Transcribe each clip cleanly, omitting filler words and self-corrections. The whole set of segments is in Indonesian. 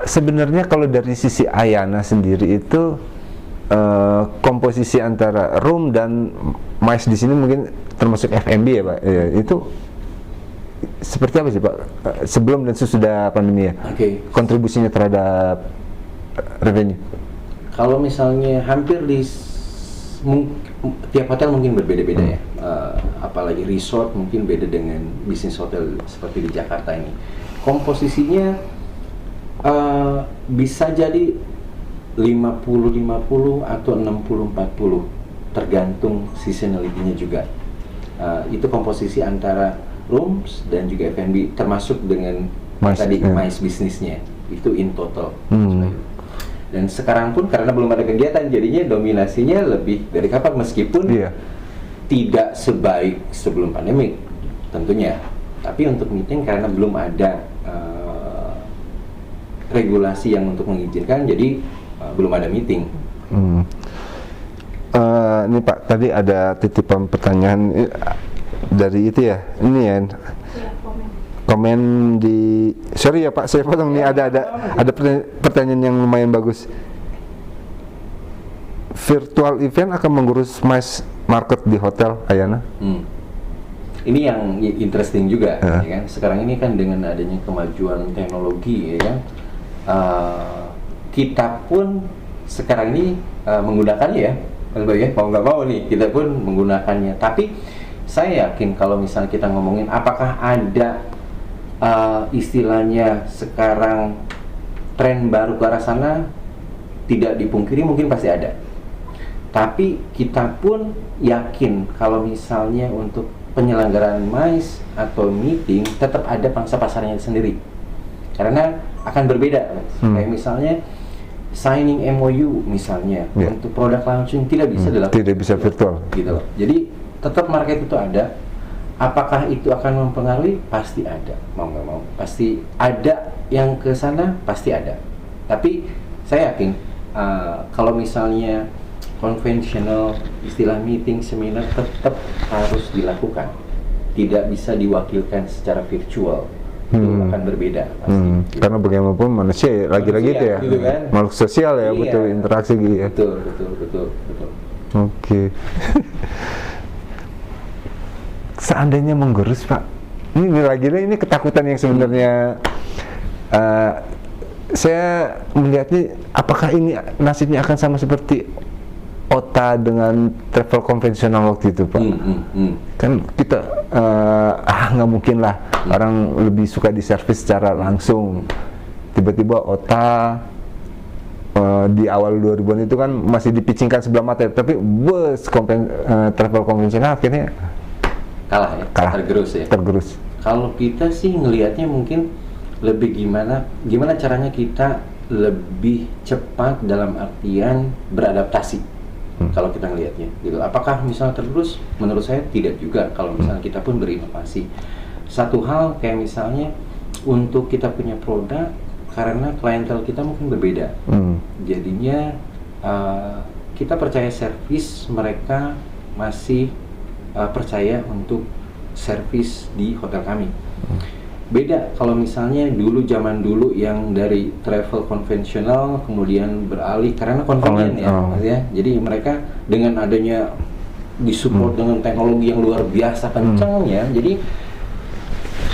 sebenarnya kalau dari sisi Ayana sendiri itu komposisi antara room dan MICE di sini mungkin termasuk F&B ya Pak, ya, itu seperti apa sih Pak sebelum dan sesudah pandemi ya? Kontribusinya terhadap revenue? Kalau misalnya hampir di tiap hotel mungkin berbeda-beda ya, apalagi resort mungkin beda dengan bisnis hotel seperti di Jakarta ini. Komposisinya bisa jadi 50-50 atau 60-40 tergantung seasonality-nya juga. Itu komposisi antara rooms dan juga F&B termasuk dengan tadi MICE bisnisnya itu in total. Dan sekarang pun karena belum ada kegiatan jadinya dominasinya lebih dari kapal meskipun tidak sebaik sebelum pandemik tentunya. Tapi untuk meeting karena belum ada regulasi yang untuk mengizinkan jadi belum ada meeting. Ini Pak, tadi ada titipan pertanyaan dari itu ya, ini ya, komen di, sorry ya Pak, saya potong nih, ada pertanyaan yang lumayan bagus. Virtual event akan mengurus MICE market di hotel Ayana? Ini yang interesting juga, ya kan? Sekarang ini kan dengan adanya kemajuan teknologi, ya kan? Kita pun sekarang ini menggunakannya ya, mau nggak mau nih kita pun menggunakannya. Tapi saya yakin kalau misalnya kita ngomongin apakah ada istilahnya sekarang tren baru ke arah sana, tidak dipungkiri mungkin pasti ada. Tapi kita pun yakin kalau misalnya untuk penyelenggaraan MICE atau meeting tetap ada pangsa pasarnya sendiri. Karena akan berbeda. Kayak misalnya signing MOU misalnya untuk produk launching tidak bisa dilakukan. Tidak bisa virtual. Gitu loh. Jadi tetap market itu ada. Apakah itu akan mempengaruhi? Pasti ada. Mau nggak mau. Pasti ada yang ke sana, pasti ada. Tapi saya yakin kalau misalnya konvensional istilah meeting, seminar tetap harus dilakukan. Tidak bisa diwakilkan secara virtual. Itu akan berbeda pasti. Karena bagaimanapun manusia lagi-lagi itu ya, gitu kan? makhluk sosial ya, butuh interaksi gitu ya. Betul. Oke. Seandainya menggerus Pak, ini lagi-lagi ini ketakutan yang sebenarnya saya melihatnya, apakah ini nasibnya akan sama seperti OTA dengan travel konvensional waktu itu Pak? Kan kita nggak mungkin lah orang lebih suka diservis secara langsung. Tiba-tiba OTA di awal 2000-an itu kan masih dipicingkan sebelah mata, tapi bus travel konvensional akhirnya kalah ya, tergerus. Kalau kita sih ngelihatnya mungkin lebih gimana caranya kita lebih cepat dalam artian beradaptasi. Kalau kita ngelihatnya gitu. Apakah misalnya tergerus? Menurut saya tidak juga kalau misalnya kita pun berinovasi. Satu hal kayak misalnya untuk kita punya produk karena klientel kita mungkin berbeda. Jadinya kita percaya servis, mereka masih percaya untuk servis di hotel kami. Beda kalau misalnya zaman dulu yang dari travel konvensional kemudian beralih karena convenient ya. Jadi mereka dengan adanya disupport dengan teknologi yang luar biasa kencangnya, jadi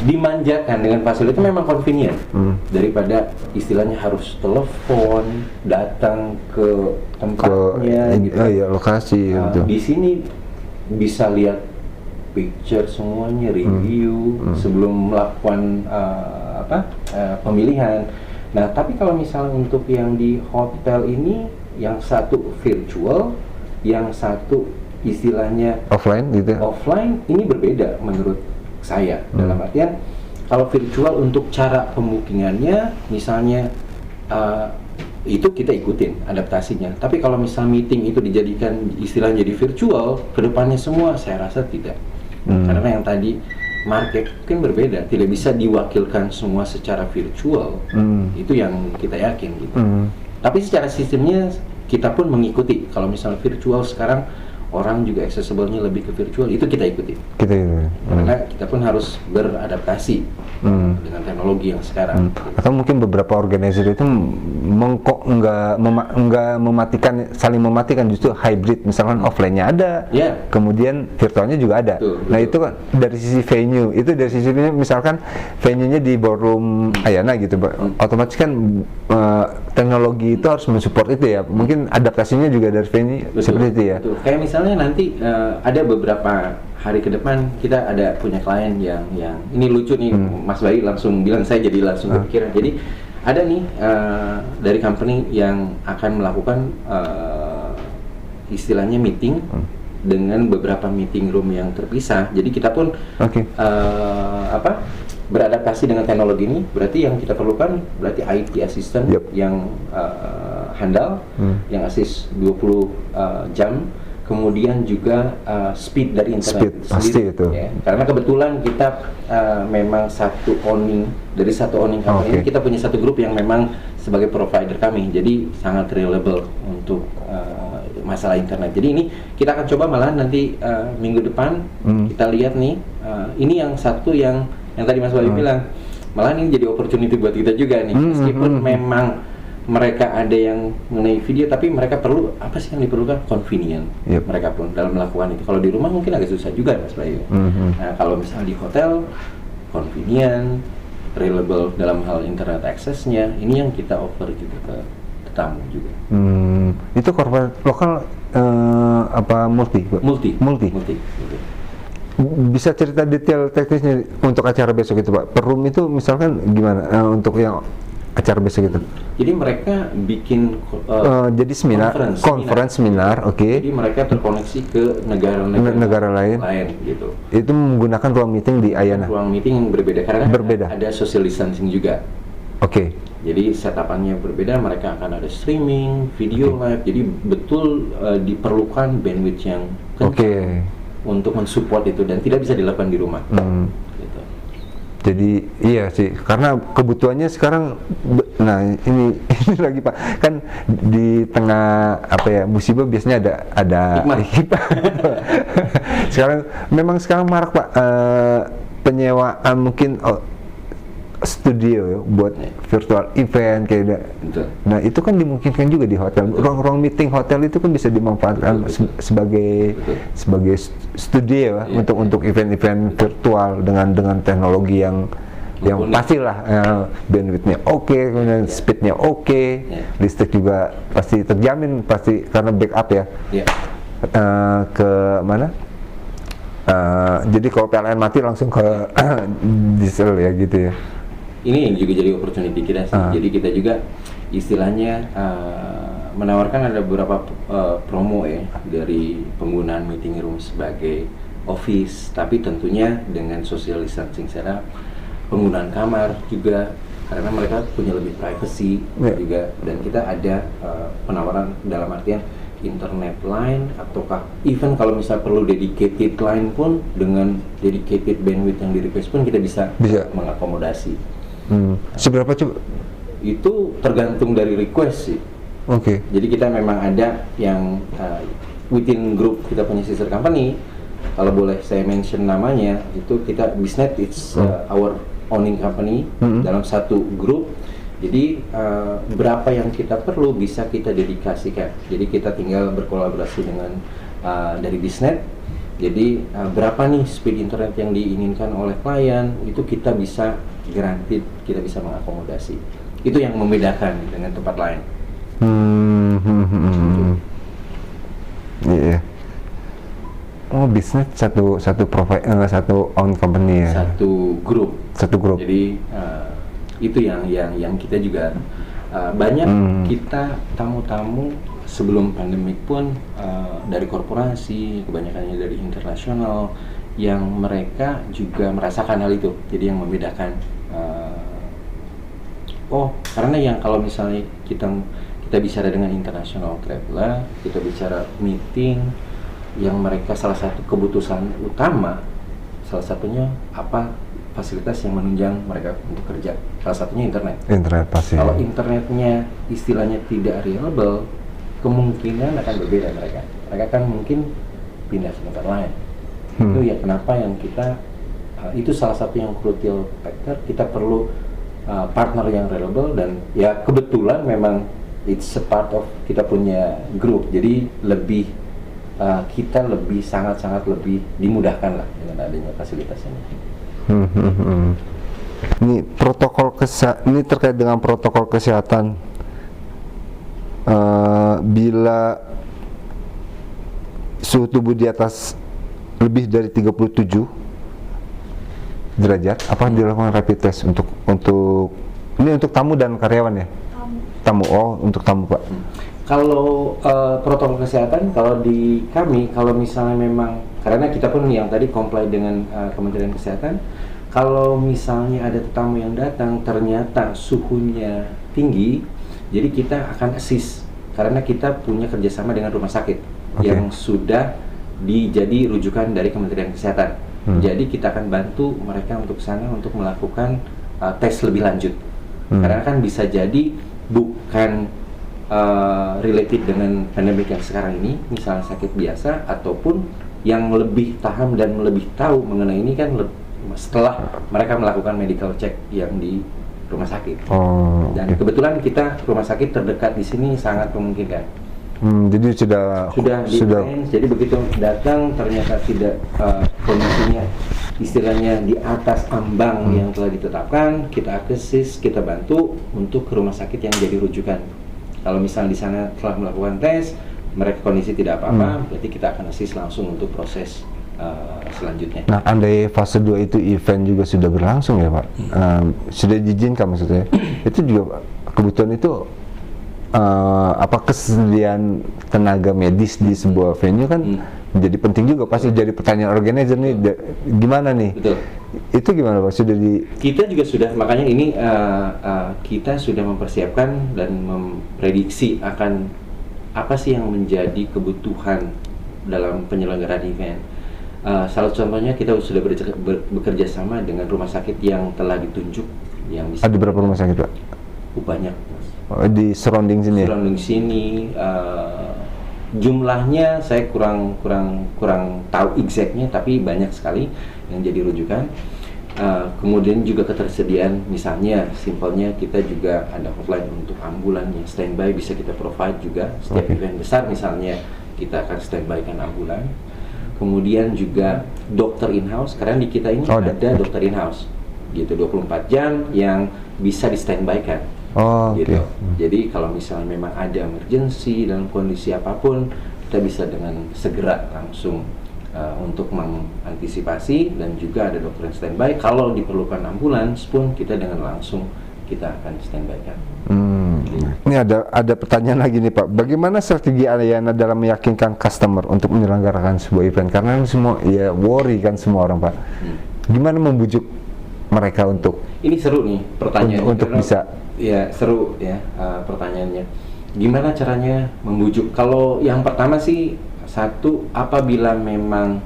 dimanjakan dengan fasilitas memang convenient daripada istilahnya harus telepon datang ke tempatnya gitu. Lokasi gitu. Di sini bisa lihat picture semuanya, review sebelum melakukan pemilihan. Nah, tapi kalau misalnya untuk yang di hotel ini, yang satu virtual, yang satu istilahnya offline gitu. Offline ini berbeda menurut saya. Dalam artian kalau virtual untuk cara pembookingannya, misalnya itu kita ikutin adaptasinya. Tapi kalau misalnya meeting itu dijadikan istilahnya jadi virtual, kedepannya semua saya rasa tidak. Karena yang tadi market mungkin berbeda, tidak bisa diwakilkan semua secara virtual. Itu yang kita yakin gitu. Tapi secara sistemnya kita pun mengikuti. Kalau misalnya virtual sekarang orang juga accessible-nya lebih ke virtual, itu kita ikuti. Karena kita pun harus beradaptasi dengan teknologi yang sekarang. Atau mungkin beberapa organisasi itu nggak mematikan, saling mematikan, justru hybrid, misalkan offline-nya ada, kemudian virtualnya juga ada. Nah itu kan dari sisi venue, misalkan venue-nya di ballroom Ayana gitu, otomatis kan teknologi itu harus mensupport itu ya. Mungkin adaptasinya juga dari venue seperti itu ya. Kayak misalnya nanti ada beberapa hari ke depan kita ada punya klien yang ini lucu nih, Mas Bayu langsung bilang, saya jadi langsung kepikiran. Jadi ada nih dari company yang akan melakukan istilahnya meeting dengan beberapa meeting room yang terpisah. Jadi kita pun beradaptasi dengan teknologi ini. Berarti yang kita perlukan berarti IT assistant yang handal, yang assist 20 jam. Kemudian juga speed dari internet pasti itu. Ya. Karena kebetulan kita memang satu owning company ini, kita punya satu grup yang memang sebagai provider kami, jadi sangat reliable untuk masalah internet. Jadi ini kita akan coba malahan nanti minggu depan kita lihat nih, ini yang satu yang tadi Mas Bayu bilang, malahan ini jadi opportunity buat kita juga nih, meskipun memang mereka ada yang mengenai video, tapi mereka perlu apa sih yang diperlukan? Convenient. Mereka pun dalam melakukan itu. Kalau di rumah mungkin agak susah juga, Mas Bayu. Nah, kalau misalnya di hotel, convenient, reliable dalam hal internet access-nya, ini yang kita offer gitu ke tamu juga. Itu korban lokal apa multi? Bisa cerita detail teknisnya untuk acara besok itu, Pak? Per room itu misalkan gimana untuk yang acara besok itu? Jadi mereka bikin jadi seminar, Jadi mereka terkoneksi ke negara lain gitu. Itu menggunakan ruang meeting di Ayana. Ruang meeting yang berbeda karena ada social distancing juga. Jadi setapannya berbeda, mereka akan ada streaming, video live. Jadi betul diperlukan bandwidth yang kencang untuk mensupport itu dan tidak bisa dilakukan di rumah. Gitu. Jadi iya sih, karena kebutuhannya sekarang, nah ini lagi Pak, kan di tengah musibah biasanya ada hikmah. sekarang marak Pak, penyewaan mungkin studio ya, buat virtual event kayak nah itu kan dimungkinkan juga di hotel. Ruang meeting hotel itu kan bisa dimanfaatkan sebagai studio ya, untuk event-event virtual dengan teknologi yang pastilah bandwidthnya kemudian speednya listrik juga pasti terjamin karena backup ya. Ke mana? Jadi kalau PLN mati langsung ke diesel ya gitu ya. Ini juga jadi opportunity kita sih. Jadi kita juga istilahnya menawarkan ada beberapa promo ya dari penggunaan meeting room sebagai office, tapi tentunya dengan social distancing secara penggunaan kamar juga, karena mereka punya lebih privacy juga. Dan kita ada penawaran dalam artian internet line, ataukah even kalau misal perlu dedicated line pun dengan dedicated bandwidth yang di request pun kita bisa mengakomodasi. Seberapa coba? Itu tergantung dari request sih. Jadi kita memang ada yang within group, kita punya sister company, kalau boleh saya mention namanya, itu kita Bisnet, it's our owning company dalam satu grup. Jadi berapa yang kita perlu bisa kita dedikasikan. Jadi kita tinggal berkolaborasi dengan dari Bisnet. Jadi berapa nih speed internet yang diinginkan oleh klien, itu kita bisa granted, kita bisa mengakomodasi. Itu yang membedakan dengan tempat lain. Iya. Bisnis satu own company ya. Satu grup. Jadi itu yang kita juga banyak kita tamu-tamu sebelum pandemik pun dari korporasi, kebanyakannya dari internasional, yang mereka juga merasakan hal itu. Jadi yang membedakan karena yang kalau misalnya kita bicara dengan international traveler, kita bicara meeting yang mereka salah satu kebutuhan utama, salah satunya apa, fasilitas yang menunjang mereka untuk kerja, salah satunya internet pasti. Kalau internetnya istilahnya tidak reliable, kemungkinan akan berbeda. Mereka kan mungkin pindah ke tempat lain. Itu ya kenapa yang kita itu salah satu yang crucial factor, kita perlu partner yang reliable, dan ya kebetulan memang it's a part of kita punya grup, jadi lebih kita lebih sangat-sangat lebih dimudahkan lah dengan adanya fasilitas ini. Ini ini terkait dengan protokol kesehatan. Bila suhu tubuh di atas lebih dari 37 derajat, apa dilakukan rapid test untuk ini untuk tamu dan karyawan ya? Tamu. Oh, untuk tamu, Pak. Kalau protokol kesehatan, kalau di kami, kalau misalnya memang, karena kita pun yang tadi comply dengan Kementerian Kesehatan, kalau misalnya ada tamu yang datang ternyata suhunya tinggi, jadi kita akan assist, karena kita punya kerjasama dengan rumah sakit yang sudah jadi rujukan dari Kementerian Kesehatan. Jadi kita akan bantu mereka untuk sana untuk melakukan tes lebih lanjut, karena kan bisa jadi bukan related dengan pandemik yang sekarang ini, misalnya sakit biasa, ataupun yang lebih paham dan lebih tahu mengenai ini kan setelah mereka melakukan medical check yang di rumah sakit. Dan kebetulan kita rumah sakit terdekat di sini sangat memungkinkan. Jadi sudah. Jadi begitu datang ternyata tidak kondisinya istilahnya di atas ambang yang telah ditetapkan, kita assist, kita bantu untuk ke rumah sakit yang jadi rujukan. Kalau misalnya di sana telah melakukan tes, mereka kondisi tidak apa-apa, berarti kita akan assist langsung untuk proses selanjutnya. Nah, andai fase 2 itu event juga sudah berlangsung ya, Pak, sudah diizinkan maksudnya, itu juga kebutuhan itu apa kesediaan tenaga medis di sebuah venue kan jadi penting juga, pasti jadi pertanyaan organizer nih, gimana nih? Betul. Itu gimana, Pak? Kita juga sudah, makanya ini kita sudah mempersiapkan dan memprediksi akan apa sih yang menjadi kebutuhan dalam penyelenggaraan event. Salah contohnya kita sudah bekerja sama dengan rumah sakit yang telah ditunjuk, yang bisa. Ada berapa rumah sakit, Pak? Banyak, Mas. Di surrounding sini. Surrounding sini, jumlahnya saya kurang tahu exactnya, tapi banyak sekali yang jadi rujukan. Kemudian juga ketersediaan, misalnya simpelnya kita juga ada hotline untuk ambulan yang standby, bisa kita provide juga. Setiap event besar misalnya kita akan standby-kan ambulan. Kemudian juga dokter in-house, karena di kita ini ada dokter in-house gitu 24 jam yang bisa di standby-kan. Gitu. Jadi kalau misalnya memang ada emergency dalam kondisi apapun, kita bisa dengan segera langsung untuk mengantisipasi, dan juga ada dokter yang standby. Kalau diperlukan ambulans pun kita dengan langsung kita akan standby-kan. Ini ada pertanyaan lagi nih, Pak. Bagaimana strategi Ayana dalam meyakinkan customer untuk menyelenggarakan sebuah event? Karena semua ya worry kan semua orang, Pak. Gimana membujuk mereka untuk ini seru nih pertanyaannya untuk bisa ya seru ya pertanyaannya. Gimana caranya membujuk? Kalau yang pertama sih, satu, apabila memang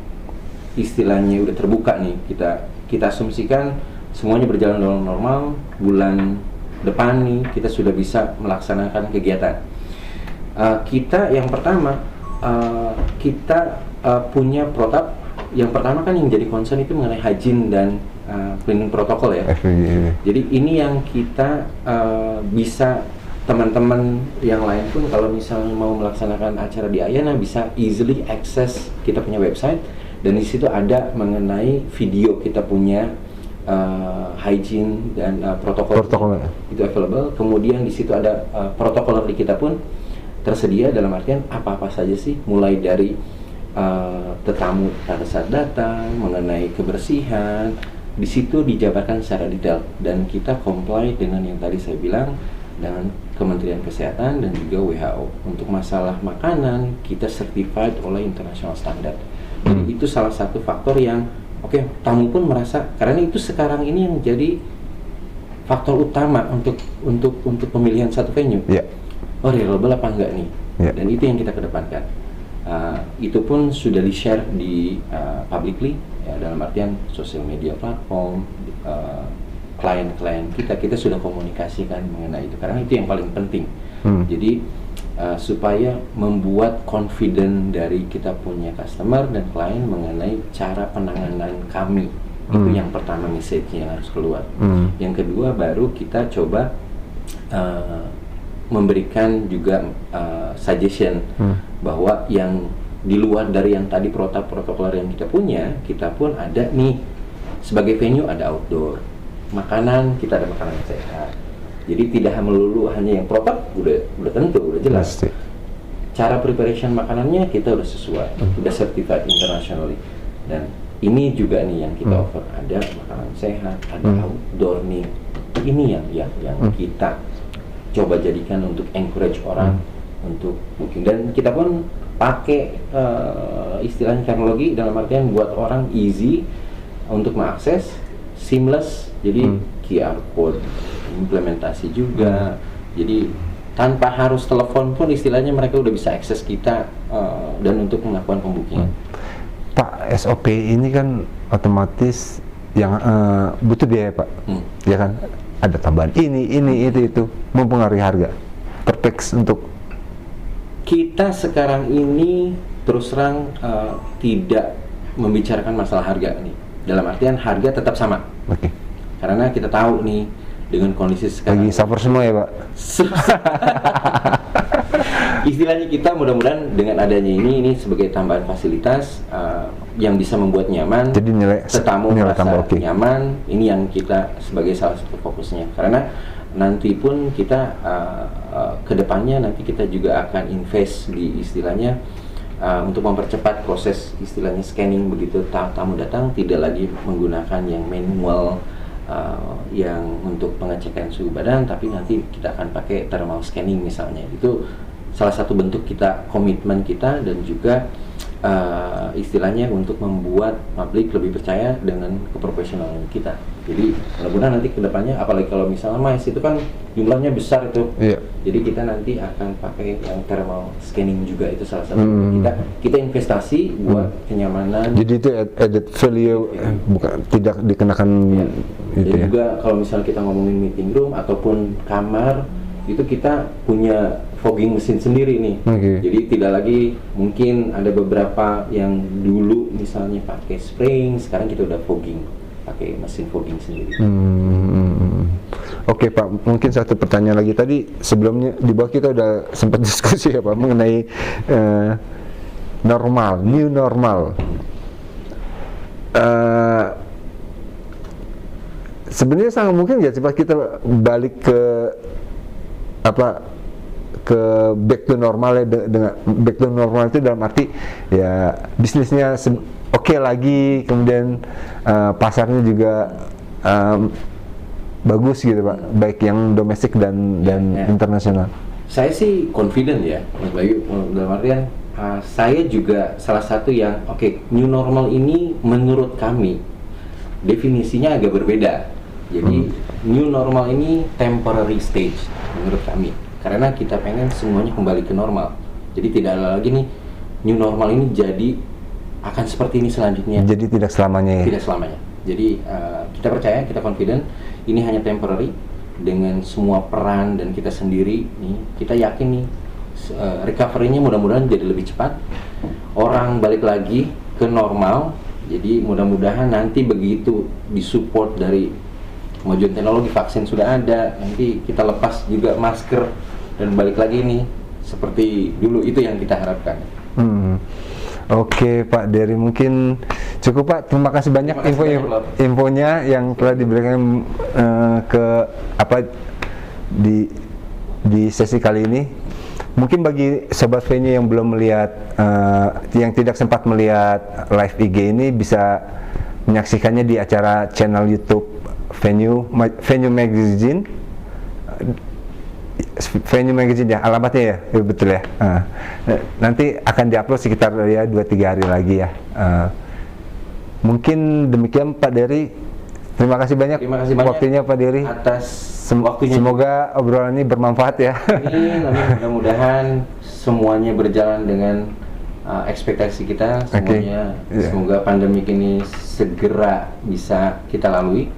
istilahnya udah terbuka nih, kita asumsikan semuanya berjalan dengan normal, bulan depan nih kita sudah bisa melaksanakan kegiatan. Kita yang pertama kita punya protap. Yang pertama kan yang jadi concern itu mengenai hygiene dan cleaning protokol ya. Jadi ini yang kita bisa, teman-teman yang lain pun kalau misalnya mau melaksanakan acara di Ayana bisa easily access kita punya website, dan di situ ada mengenai video kita punya hygiene dan protokol itu available. Kemudian di situ ada protokol di kita pun tersedia, dalam artian apa-apa saja sih, mulai dari tetamu pada saat datang, mengenai kebersihan, di situ dijabarkan secara detail, dan kita comply dengan yang tadi saya bilang dengan Kementerian Kesehatan dan juga WHO. Untuk masalah makanan kita certified oleh international standard. Jadi itu salah satu faktor yang tamu pun merasa, karena itu sekarang ini yang jadi faktor utama untuk pemilihan satu venue. Reliable apa enggak nih? Dan itu yang kita kedepankan. Itu pun sudah di-share di publicly ya, dalam artian sosial media platform, klien-klien kita sudah komunikasikan mengenai itu, karena itu yang paling penting. Jadi supaya membuat confident dari kita punya customer dan klien mengenai cara penanganan kami. Itu yang pertama, message-nya yang harus keluar. Yang kedua, baru kita coba memberikan juga suggestion bahwa yang di luar dari yang tadi protokol yang kita punya, kita pun ada nih sebagai venue, ada outdoor makanan, kita ada makanan sehat. Jadi tidak melulu hanya yang protap, udah tentu, udah jelas. Pasti. Cara preparation makanannya kita udah sesuai, udah certified internationally. Dan ini juga nih yang kita offer, ada makanan sehat, ada outdoor nih. Ini yang kita coba jadikan untuk encourage orang untuk booking. Dan kita pun pakai istilahnya teknologi dalam artian buat orang easy untuk mengakses, seamless. Jadi QR code implementasi juga, jadi tanpa harus telepon pun istilahnya mereka udah bisa akses kita dan untuk melakukan pembookingan. Pak, SOP ini kan otomatis yang butuh biaya, Pak, ya kan? Ada tambahan ini itu mempengaruhi harga per pax. Untuk kita sekarang ini terus terang tidak membicarakan masalah harga nih, dalam artian harga tetap sama. Oke. Karena kita tahu nih dengan kondisi sekarang lagi suffer semua ya, Pak. Istilahnya kita mudah-mudahan dengan adanya ini sebagai tambahan fasilitas yang bisa membuat nyaman. Jadi nilai merasa tambah, nyaman. Ini yang kita sebagai salah satu fokusnya. Karena nanti pun kita kedepannya nanti kita juga akan invest di istilahnya untuk mempercepat proses istilahnya scanning, begitu tamu datang tidak lagi menggunakan yang manual yang untuk pengecekan suhu badan, tapi nanti kita akan pakai thermal scanning misalnya. Itu salah satu bentuk kita, komitmen kita, dan juga istilahnya untuk membuat publik lebih percaya dengan keprofesionalan kita. Jadi mudah-mudahan nanti kedepannya, apalagi kalau misalnya MICE itu kan jumlahnya besar itu, jadi kita nanti akan pakai yang thermal scanning juga. Itu salah satu kita investasi buat kenyamanan. Jadi itu added value, bukan tidak dikenakan. Dan juga kalau misalnya kita ngomongin meeting room ataupun kamar, itu kita punya fogging mesin sendiri nih. Jadi tidak lagi mungkin ada beberapa yang dulu misalnya pakai spring, sekarang kita udah fogging, pakai mesin fogging sendiri. Oke, Pak, mungkin satu pertanyaan lagi. Tadi sebelumnya di bawah kita udah sempat diskusi ya, Pak, mengenai new normal. Sebenarnya sangat mungkin ya cepat kita balik ke back to normal ya, dengan back to normal itu dalam arti ya bisnisnya oke lagi, kemudian pasarnya juga bagus gitu, Pak, baik yang domestik dan internasional. Saya sih confident ya, Mas Bayu, dalam artian saya juga salah satu yang new normal ini menurut kami definisinya agak berbeda. Jadi new normal ini temporary stage menurut kami, karena kita pengen semuanya kembali ke normal. Jadi tidak ada lagi nih new normal ini jadi akan seperti ini selanjutnya. Jadi tidak selamanya ya? Tidak selamanya. Jadi kita percaya, kita confident ini hanya temporary. Dengan semua peran dan kita sendiri nih, kita yakin nih recovery-nya mudah-mudahan jadi lebih cepat. Orang balik lagi ke normal. Jadi mudah-mudahan nanti begitu disupport dari kemajuan teknologi, vaksin sudah ada, nanti kita lepas juga masker dan balik lagi nih seperti dulu. Itu yang kita harapkan. Oke, Pak Dery, mungkin cukup, Pak. Terima kasih banyak infonya yang telah diberikan di sesi kali ini. Mungkin bagi sobat venue yang belum melihat, yang tidak sempat melihat live IG ini, bisa menyaksikannya di acara channel YouTube Venue Magazine. Venue Magazine ya, alamatnya ya, betul ya. Nanti akan diupload sekitar ya 2-3 hari lagi ya. Mungkin demikian, Pak Dery. Terima kasih banyak waktunya, Pak Dery. Atas waktunya. Semoga obrolan ini bermanfaat ya. Mudah-mudahan semuanya berjalan dengan ekspektasi kita. Semuanya semoga pandemi ini segera bisa kita lalui.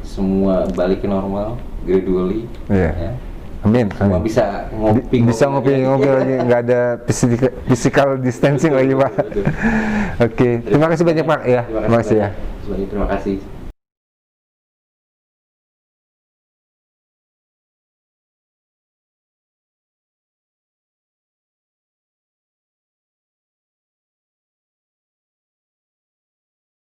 Semua balik ke normal gradually. Ya. Amin. Cuma bisa ngopi. Bisa ngopi lagi, nggak ada physical distancing lagi Pak. Betul. Oke, terima kasih banyak Pak ya. Terima kasih ya. Terima kasih.